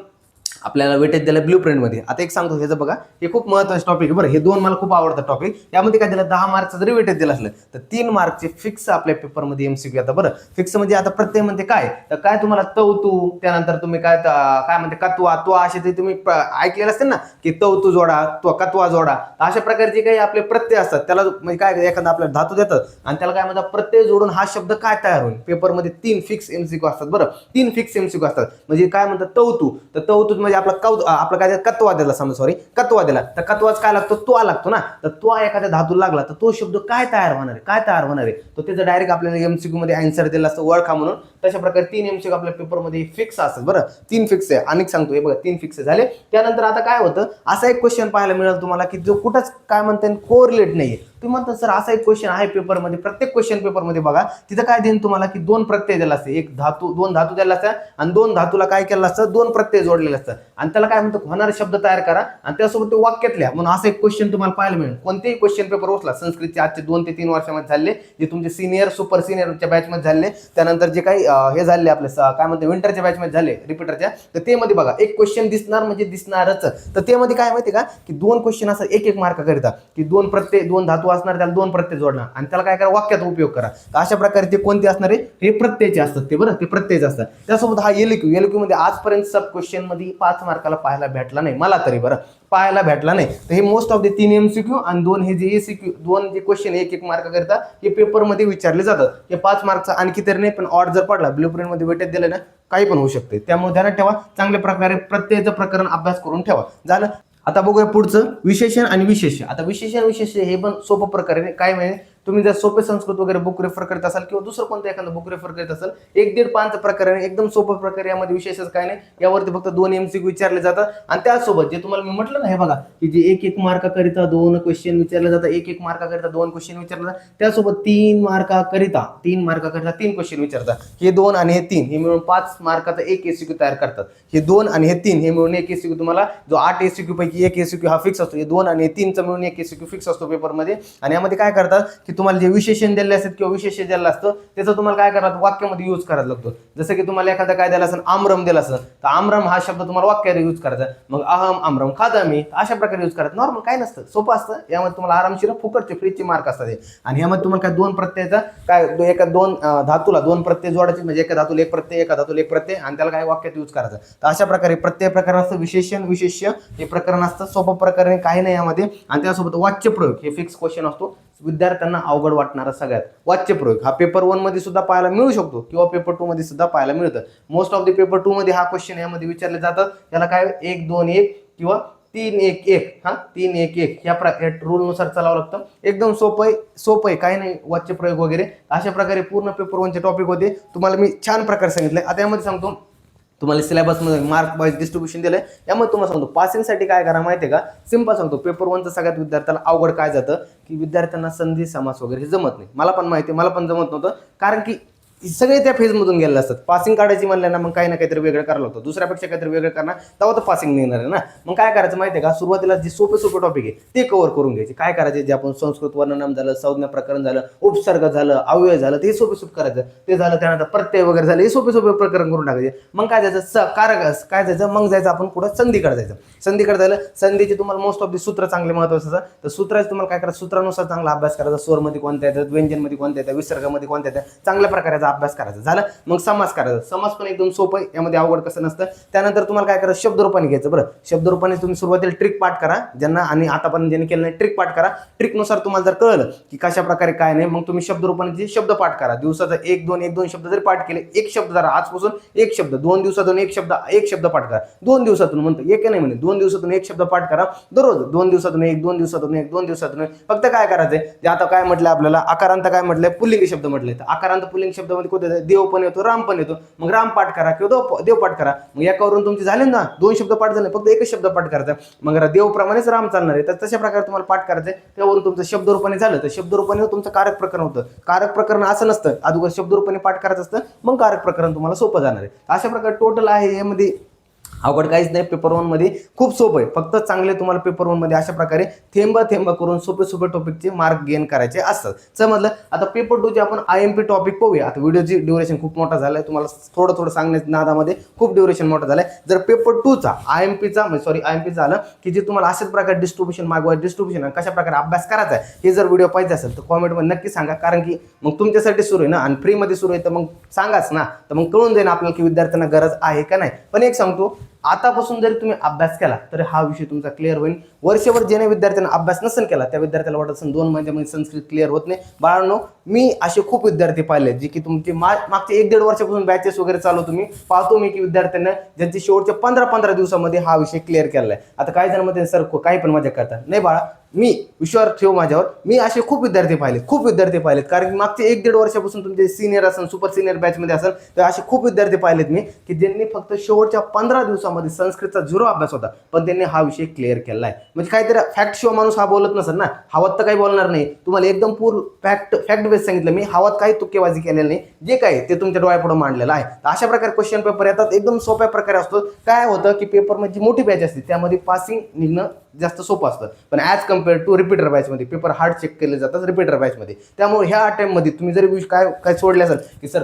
आपल्याला वेटेज दिलं ब्ल्यू प्रिंटमध्ये. आता एक सांगतो ह्याचं बघा, हे खूप महत्त्वाचं टॉपिक आहे बरं. हे 2 मला खूप आवडतं टॉपिक. यामध्ये काय दिलं, 10 मार्कचं जरी वेटेज दिलं असलं तर 3 मार्कचे फिक्स आपल्या पेपरमध्ये एमसीक्यू येतात बरं. फिक्स म्हणजे आता प्रत्यय म्हणजे काय, तर काय तुम्हाला तू, त्यानंतर तुम्ही काय म्हणते कत्वा असे ते तुम्ही ऐकलेलं असतील ना की तू जोडा, कत्वा जोडा. अशा प्रकारचे काही आपले प्रत्यय असतात, त्याला म्हणजे काय एखादा आपल्याला धातू देतात आणि त्याला काय म्हणतात प्रत्यय जोडून हा शब्द काय तयार होईल. पेपरमध्ये 3 फिक्स एमसीक्यू असतात बरं. 3 फिक्स एमसीक्यू असतात. म्हणजे काय म्हणतात तू म्हणजे आपला काय कत्वा दिला, कत्वा दिला तर कत्वाच काय लागतो, तो लागतो ना. तर तो एखाद्या धातू लागला तर तो शब्द काय तयार होणार आहे, तो त्याचं डायरेक्ट आपल्याला एमसीक्यू मध्ये आन्सर दिला असतं, ओळखा म्हणून. तशा प्रकारे 3 MCQ आपल्या पेपरमध्ये फिक्स असतात बरं. 3 फिक्स आहे. अनेक सांगतो हे बघा 3 फिक्स झाले. त्यानंतर आता काय होतं, असा एक क्वेश्चन पाहायला मिळेल तुम्हाला की जो कुठंच काय म्हणते कोरिलेट नाहीये. तुम्ही म्हणता सर असा एक क्वेश्चन आहे पेपरमध्ये, प्रत्येक क्वेश्चन पेपरमध्ये बघा तिथं काय देईन तुम्हाला की 2 प्रत्यय दिला असते, एक धातू 2 धातू दिला असतात आणि 2 धातूला काय केलं असतं 2 प्रत्यय जोडलेले असतात आणि त्याला काय म्हणतो होणारे शब्द तयार करा आणि त्यासोबत ते वाक्यात लिहा. म्हणून असं एक क्वेश्चन तुम्हाला पाहायला मिळेल. कोणतेही क्वेश्चन पेपर उचला संस्कृतचे आजचे 2 ते 3 वर्षामध्ये झाले, जे तुमचे सिनियर सुपर सिनियरच्या बॅचमध्ये झाले, त्यानंतर जे काही हे झाले आपले काय म्हणते विंटरच्या बॅचमध्ये झाले रिपीटरच्या, तर ते मध्ये बघा एक क्वेश्चन दिसणार म्हणजे दिसणारच. तर ते मध्ये काय माहिती का की 2 क्वेश्चन असं एक मार्क करिता की 2 प्रत्यय 2 धातू असणार, त्याला 2 प्रत्यय जोडणार आणि त्याला काय करा वाक्यात उपयोग करा. तर अशा प्रकारे ते कोणते असणार आहे, हे प्रत्ययचे असतात ते बरं, ते प्रत्ययचे असतात. त्यासोबत हा एलक्यू मध्ये आजपर्यंत सब क्वेश्चन मध्ये 5 मार्काला पाहायला भेटला नाही, मला तरी बरं पाहायला भेटला नाही. तर हे मोस्ट ऑफ द 3 MCQ आणि 2 हे जे ACQ 2 जे क्वेश्चन एक मार्क करता हे पेपरमध्ये विचारले जातात. हे 5 मार्कचा आणखी तरी नाही, पण ऑड जर पडला ब्ल्यू प्रिंट मध्ये वेटेज दिलं ना काही पण होऊ शकते. त्यामुळे ध्यानात ठेवा, चांगल्या प्रकारे प्रत्येकाचं प्रकरण अभ्यास करून ठेवा. झालं. आता बघूया पुढचं विशेषण आणि विशेष्य. आता विशेषण विशेष्य हे पण सोपं प्रकारे काय म्हणजे तुम्ही जर सोपे संस्कृत वगैरे बुक रेफर करत असाल किंवा दुसरं कोणतं एखादं बुक रेफर करत असाल 1-1.5 पानचं प्रकरण एकदम सोपं प्रकारे, यामध्ये विशेषच काय नाही. यावरती फक्त 2 MCQ विचारले जातात आणि त्यासोबत जे तुम्हाला मी म्हटलं ना हे बघा की जे 1 मार्काकरिता 2 क्वेश्चन विचारले जातात, 1 मार्काकरिता 2 क्वेश्चन विचारले जातात, त्यासोबत 3 मार्काकरिता 3 क्वेश्चन विचारतात. हे 2 आणि हे 3 हे मिळून 5 मार्काचा 1 ACQ तयार करतात. हे 2 आणि हे 3 हे मिळून 1 ACQ तुम्हाला जो 8 ACQ पैकी 1 ACQ हा फिक्स असतो. हे 2 आणि हे 3चा मिळून 1 ACQ फिक्स असतो पेपरमध्ये. आणि यामध्ये काय करतात की तुम्हाला जे विशेषण दिले असतात किंवा विशेष दिलेलं असतं त्याचं तुम्हाला काय करायचं वाक्यामध्ये यूज करायला लागतो. जसं की तुम्हाला एखादा काय दिला असेल आमरम दिला असेल तर आमरम हा शब्द तुम्हाला वाक्यात यूज करायचा. मग अहम आमरम खाता मी अशा प्रकारे यूज करायचं. नॉर्मल काय नसतं, सोपं असतं. यामध्ये तुम्हाला आरामशीर फुकटचे फ्रीचे मार्क असतात. आणि यामध्ये तुम्हाला काय 2 प्रत्ययाचा काय एका 2 धातूला 2 प्रत्यय जोडायचे, म्हणजे एका धातूला 1 प्रत्यय एका धातूला 1 प्रत्यय आणि त्याला काय वाक्यात यूज करायचं. तर अशा प्रकारे प्रत्यय प्रकरण असतं विशेषण विशेष्य हे प्रकरण असतं. सोपं प्रकरण काही नाही यामध्ये. आणि त्यासोबत वाच्यप्रयोग हे फिक्स क्वेश्चन असतो. विद्यार्थ्यांना अवघड वाटणारा सगळ्यात वाच्यप्रयोग हा पेपर 1 मध्ये सुद्धा पाहायला मिळू शकतो किंवा पेपर 2 मध्ये सुद्धा पाहायला मिळतं. मोस्ट ऑफ द पेपर 2 मध्ये हा क्वेश्चन यामध्ये विचारले जातात. याला काय 1-2-1 किंवा 3-1-1 हा 3-1-1 या रूल नुसार चालावं लागतं. एकदम सोपं आहे काही नाही वाच्यप्रयोग वगैरे. अशा प्रकारे पूर्ण पेपर 1चे टॉपिक होते. तुम्हाला मी छान प्रकारे सांगितलंय. आता यामध्ये सांगतो तुम्हाला सिलेबसमध्ये मार्क वाईज डिस्ट्रीब्युशन दिलंय. यामध्ये तुम्हाला सांगतो पासिंगसाठी काय करा माहिती आहे का, सिंपल सांगतो. पेपर 1चं सगळ्यात विद्यार्थ्याला अवघड काय जातं की विद्यार्थ्यांना संधी समास वगैरे हे जमत नाही. मला पण माहिती आहे, मला पण जमत नव्हतं, कारण की सगळे त्या फेजमधून गेलेले असतात. पासिंग काढायची म्हणलं ना मग काही ना काहीतरी वेगळं करायला लागतं, दुसऱ्यापेक्षा काहीतरी वेगळं करणार, तेव्हा तर पासिंग निघणार आहे ना. मग काय करायचं माहिती आहे का, सुरुवातीला जे सोपे टॉपिक आहे ते कव्हर करून घ्यायचे. काय करायचे, जे आपण संस्कृत वर्णनाम झालं, संज्ञा प्रकरण झालं, उपसर्ग झालं, अव्यय झालं, ते सोपे करायचं. ते झालं त्यानंतर प्रत्यय वगैरे झालं, हे सोपे प्रकरण करून टाकायचे. मग काय जायचं कारक काय जायचं, मग जायचं आपण कुठं संधीकडे जायचं. संधीकडे झालं, संधीचे तुम्हाला मोस्ट ऑफ दी सूत्र चांगले महत्त्वाचं असतं. तर सूत्राचे तुम्हाला काय करायचं, सूत्रानुसार चांगला अभ्यास करायचा. स्वरमध्ये कोणत्या येतात, व्यंजनमध्ये कोणत्या येतात, विसर्गामध्ये कोणत्या येतात, चांगल्या प्रकारचा अभ्यास करायचा. झालं. मग समास करायचा. समास पण एकदम सोपं आहे, यामध्ये अवघड कसं नसतं. त्यानंतर तुम्हाला काय करायचं, शब्दरूपाने घ्यायचं. बरं, शब्दरूपाने तुम्ही सुरुवातीला ट्रिक पाठ करा, ज्यांना आणि आतापर्यंत ज्यांनी केलं नाही ट्रिक पाठ करा. ट्रिकनुसार तुम्हाला जर कळलं की कशा प्रकारे काय नाही, मग तुम्ही शब्दरूपाने शब्द पाठ करा. दिवसाचा 1-2 शब्द जरी पाठ केले, एक शब्द जरा आजपासून 1 शब्द, 2 दिवसातून 1 शब्द पाठ करा. 2 दिवसातून म्हणतो, एक नाही म्हणे, 2 दिवसातून 1 शब्द पाठ करा दररोज. 2 दिवसातून 1, 2 दिवसातून 1, 2 दिवसातून 1. फक्त काय करायचंय, जे आता काय म्हटलं आपल्याला आकारांत काय म्हटलंय, पुल्लिंग शब्द म्हटलंय. तर आकारांत पुल्लिंग शब्दामध्ये कोणते, देव पण येतो, राम पण येतो. मग राम पाठ करा किंवा देव पाठ करा. मग याच्यावरून तुमचे झाले ना 2 शब्द पाठ झाले, फक्त 1 शब्द पाठ करायचा. मग देवप्रमाणेच राम चालणार आहे, तर तशा प्रकारे तुम्हाला पाठ करायचंय. त्यावरून तुमचं शब्दरूपाने झालं तर शब्दरूपाने तुमचं कारक प्रकरण होतं. कारक प्रकरण असं नसतं, अगोदर शब्दरूपाने पाठ करायचं असतं, मग कारक प्रकरण तुम्हाला सोपं जाणार आहे. अशा प्रकारे टोटल आहे. यामध्ये अवघड काहीच नाही. पेपर 1 मध्ये खूप सोपं आहे. फक्त चांगले तुम्हाला पेपर 1 मध्ये अशा प्रकारे थेंब करून सोपे टॉपिकचे मार्क गेन करायचे असतात. समजलं. आता पेपर 2 चे आपण IMP टॉपिक पाहूया. आता व्हिडिओची ड्युरेशन खूप मोठा झालाय, तुम्हाला थोडं सांगण्याच्या नादामध्ये खूप ड्युरेशन मोठा झालाय. जर पेपर 2 चा IMP झालं की जे तुम्हाला अशाच प्रकारे डिस्ट्रीब्युशन कशा प्रकारे अभ्यास करायचा आहे हे जर व्हिडिओ पाहिजे असेल तर कॉमेंटमध्ये नक्की सांगा, कारण की मग तुमच्यासाठी सुरू आहे ना आणि फ्रीमध्ये सुरू आहे, तर मग सांगाच ना, तर मग कळून जाईल आपल्याला की विद्यार्थ्यांना गरज आहे का नाही. पण एक सांगतो, आतापासून जरी तुम्ही अभ्यास केला तर हा विषय तुमचा क्लिअर होईल. वर्षभर ज्याने विद्यार्थ्यांना अभ्यास नसेल केला त्या विद्यार्थ्याला वाटत असेल 2 महिन्यामध्ये संस्कृत क्लिअर होत नाही. बाळांनो, मी असे खूप विद्यार्थी पाहिले जे की तुमचे मागचे 1-1.5 वर्षापासून बॅचेस वगैरे चालवतो. मी पाहतो की विद्यार्थ्यांना ज्यांची शेवटच्या 15 दिवसामध्ये हा विषय क्लिअर केला आहे. आता काही जण मध्ये सर काही पण मजा करतात, नाही बाळा, मी विश्वास ठेव माझ्यावर, मी असे खूप विद्यार्थी पाहिलेत कारण की मागचे 1-1.5 वर्षापासून तुमचे सिनियर असेल, सुपर सिनियर बॅचमध्ये असेल तर असे खूप विद्यार्थी पाहिलेत मी की ज्यांनी फक्त शेवटच्या 15 दिवसामध्ये संस्कृतचा 0 अभ्यास होता पण त्यांनी हा विषय क्लिअर केला आहे. म्हणजे काहीतरी फॅक्ट शिवाय माणूस हा बोलत नसेल ना, हवात तर काही बोलणार नाही. तुम्हाला एकदम पूर्ण फॅक्ट बेस सांगितलं मी, हवात काही तुक्केबाजी केलेली नाही, जे काय ते तुमच्या डोळ्यापुढे मांडलेलं आहे. तर अशा प्रकारे क्वेश्चन पेपर येतात, एकदम सोप्या प्रकारे असतो. काय होतं की पेपरमध्ये जी मोठी बॅच असते त्यामध्ये पासिंग निघणं जास्त सोपं असतं, पण ॲज कम्पेअर टू रिपीटर बॅचमध्ये पेपर हार्ड चेक केले जातात रिपीटर बॅचमध्ये. त्यामुळे ह्या अटेम्प्टमध्ये तुम्ही जरी काय सोडले असेल की सर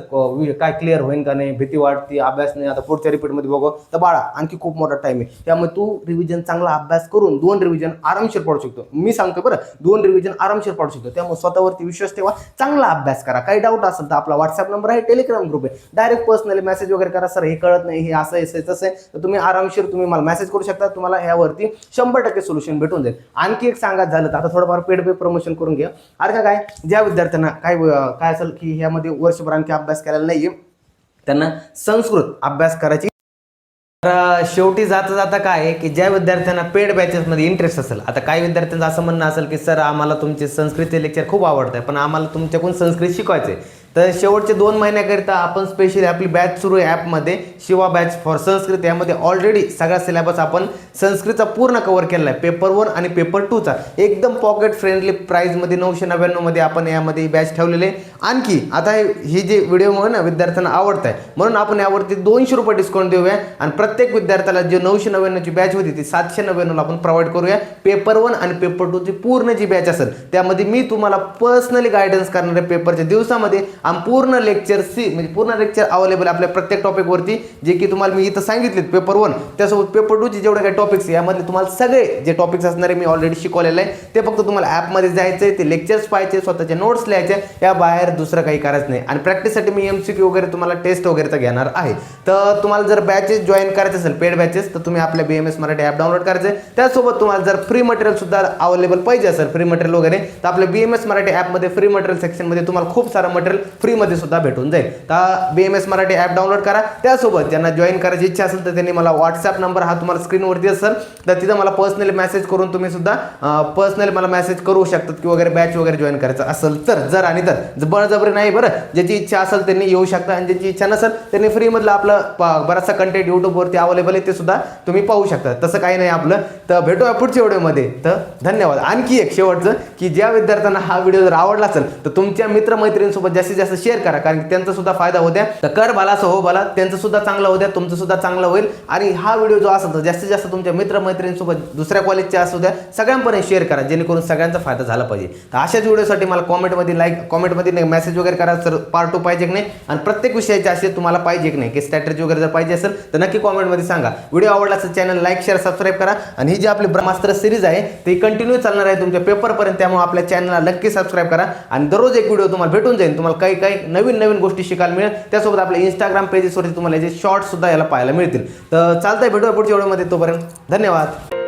काय क्लिअर होईल का नाही, भीती वाटते, अभ्यास नाही, आता पुढच्या रिपीटमध्ये बघू, तर बाळा आणखी खूप मोठा टाइम आहे. त्यामुळे तू रिव्हिजन चांगला अभ्यास करून 2 रिव्हिजन आरामशीर पडू शकतो. मी सांगतो बरं, 2 रिव्हिजन आरामशीर पडू शकतो. त्यामुळे स्वतःवरती विश्वास ठेवा, चांगला अभ्यास करा. काही डाऊट असेल तर आपला व्हॉट्सअप नंबर आहे, टेलिग्राम ग्रुप आहे, डायरेक्ट पर्सनली मेसेज वगैरे करा. सर हे कळत नाही, हे असं आहे तसं आहे, तर तुम्ही आरामशीर तुम्ही मला मेसेज करू शकता. तुम्हाला ह्यावरती 100% सोल्युशन भेटून जाईल. आणखी एक सांगायचं झालं तर आता थोडंफार पेड पे प्रमोशन करून घ्या. अरे काय ज्या विद्यार्थ्यांना काय असेल की ह्यामध्ये वर्षभर आणखी अभ्यास केलेला नाहीये त्यांना संस्कृत अभ्यास करायची. तर शेवटी जाता जाता काय आहे की ज्या विद्यार्थ्यांना पेड बॅचेसमध्ये इंटरेस्ट असेल, आता काही विद्यार्थ्यांचं असं म्हणणं असेल की सर आम्हाला तुमचे संस्कृतचे लेक्चर खूप आवडतं आहे पण आम्हाला तुमच्याकडून संस्कृत शिकवायचं आहे, तर शेवटचे 2 महिन्याकरिता आपण स्पेशली आपली बॅच सुरू आहे ॲपमध्ये, शिवा बॅच फॉर संस्कृत. यामध्ये ऑलरेडी सगळा सिलेबस आपण संस्कृतचा पूर्ण कव्हर केला आहे, पेपर 1 आणि पेपर 2चा एकदम पॉकेट फ्रेंडली प्राईजमध्ये 999 मध्ये आपण यामध्ये बॅच ठेवलेले. आणखी आता ही जे व्हिडिओमुळे ना विद्यार्थ्यांना आवडत आहे म्हणून आपण यावरती 200 रुपये डिस्काउंट देऊया आणि प्रत्येक विद्यार्थ्याला जे 999ची बॅच होती ती 799 आपण प्रोव्हाइड करूया. पेपर 1 आणि पेपर 2ची पूर्ण जी बॅच असेल त्यामध्ये मी तुम्हाला पर्सनली गायडन्स करणार आहे. पेपरच्या दिवसामध्ये आणि पूर्ण लेक्चर म्हणजे पूर्ण लेक्चर अवेलेबल आपल्या प्रत्येक टॉपिकवरती, जे की तुम्हाला मी इथं सांगितलेत पेपर 1 त्यासोबत पेपर 2चे जेवढे काही टॉपिक्स यामधले तुम्हाला सगळे जे टॉपिक्स असणारे मी ऑलरेडी शिकवलेलं आहे. ते फक्त तुम्हाला ॲपमध्ये जायचं आहे, ते लेक्चर्स पाहायचे, स्वतःचे नोट्स लिहायचे, या बाहेर दुसरं काही करायचं नाही. आणि प्रॅक्टिससाठी मी MCQ वगैरे तुम्हाला टेस्ट वगैरे तर घेणार आहे. तर तुम्हाला जर बॅचेस जॉईन करायचे असेल पेड बॅचेस तर तुम्ही आपल्या BMS मराठी ॲप डाउनलोड करायचं आहे. त्यासोबत तुम्हाला जर फ्री मटेरियल सुद्धा अवेलेबल पाहिजे असेल, फ्री मटेरियल वगैरे, तर आपल्या BMS मराठी ॲपमध्ये फ्री मटेरियल सेक्शनमध्ये तुम्हाला खूप सारं मटेरियल फ्रीमध्ये सुद्धा भेटून जाईल. तर BMS मराठी ॲप डाउनलोड करा. त्यासोबत ज्यांना जॉईन करायची इच्छा असेल तर त्यांनी मला व्हॉट्सअप नंबर हा तुम्हाला स्क्रीनवरती असेल तर तिथं मला पर्सनली मेसेज करून तुम्ही सुद्धा पर्सनली मला मेसेज करू शकतात की वगैरे बॅच वगैरे जॉईन करायचं असेल तर. जर बळजबरी नाही बरं, ज्याची इच्छा असेल त्यांनी येऊ शकता आणि ज्याची इच्छा नसेल त्यांनी फ्रीमधलं आपलं बराचसा कंटेंट यूट्यूबवरती अवेलेबल आहे ते सुद्धा तुम्ही पाहू शकता. तसं काही नाही आपलं. तर भेटूया पुढच्या व्हिडिओमध्ये. तर धन्यवाद. आणखी एक शेवटचं की ज्या विद्यार्थ्यांना हा व्हिडिओ जर आवडला असेल तर तुमच्या मित्रमैत्रिणींसोबत जास्तीत जास्त शेअर करा, कारण त्यांचा सुद्धा फायदा होत्या. तर कर भला सो हो भला, त्यांचं सुद्धा चांगलं होत्या, तुमचं सुद्धा चांगलं होईल. आणि हा व्हिडिओ जो असेल तर जास्तीत जास्त तुमच्या मित्रमैत्रिणींसोबत दुसऱ्या कॉलेजच्या असू द्या सगळ्यांपर्यंत शेअर करा, जेणेकरून सगळ्यांचा फायदा झाला पाहिजे. तर अशाच व्हिडिओसाठी मला कॉमेंटमध्ये मेसेज वगैरे करा, सर पार्ट 2 पाहिजे की नाही आणि प्रत्येक विषयाचे असे तुम्हाला पाहिजे की नाही की स्ट्रॅटेजी वगैरे जर पाहिजे असेल तर नक्की कॉमेंटमध्ये सांगा. व्हिडिओ आवडला असेल चॅनल लाईक शेअर सबस्क्राईब करा. आणि ही जी आपली ब्रह्मास्त्र सिरीज आहे ती कंटिन्यू चालणार आहे तुमच्या पेपरपर्यंत, त्यामुळे आपल्या चॅनलला नक्की सबस्क्राईब करा. आणि दररोज एक व्हिडिओ तुम्हाला भेटून जाईल, तुम्हाला काही नवीन गोष्टी शिकायला मिळेल. त्यासोबत आपल्या इंस्टाग्राम पेजेसवरती तुम्हाला याचे शॉर्ट्स सुद्धा याला पाहायला मिळतील. तर चालतंय, भेटूया पुढच्या व्हिडिओमध्ये. तोपर्यंत धन्यवाद.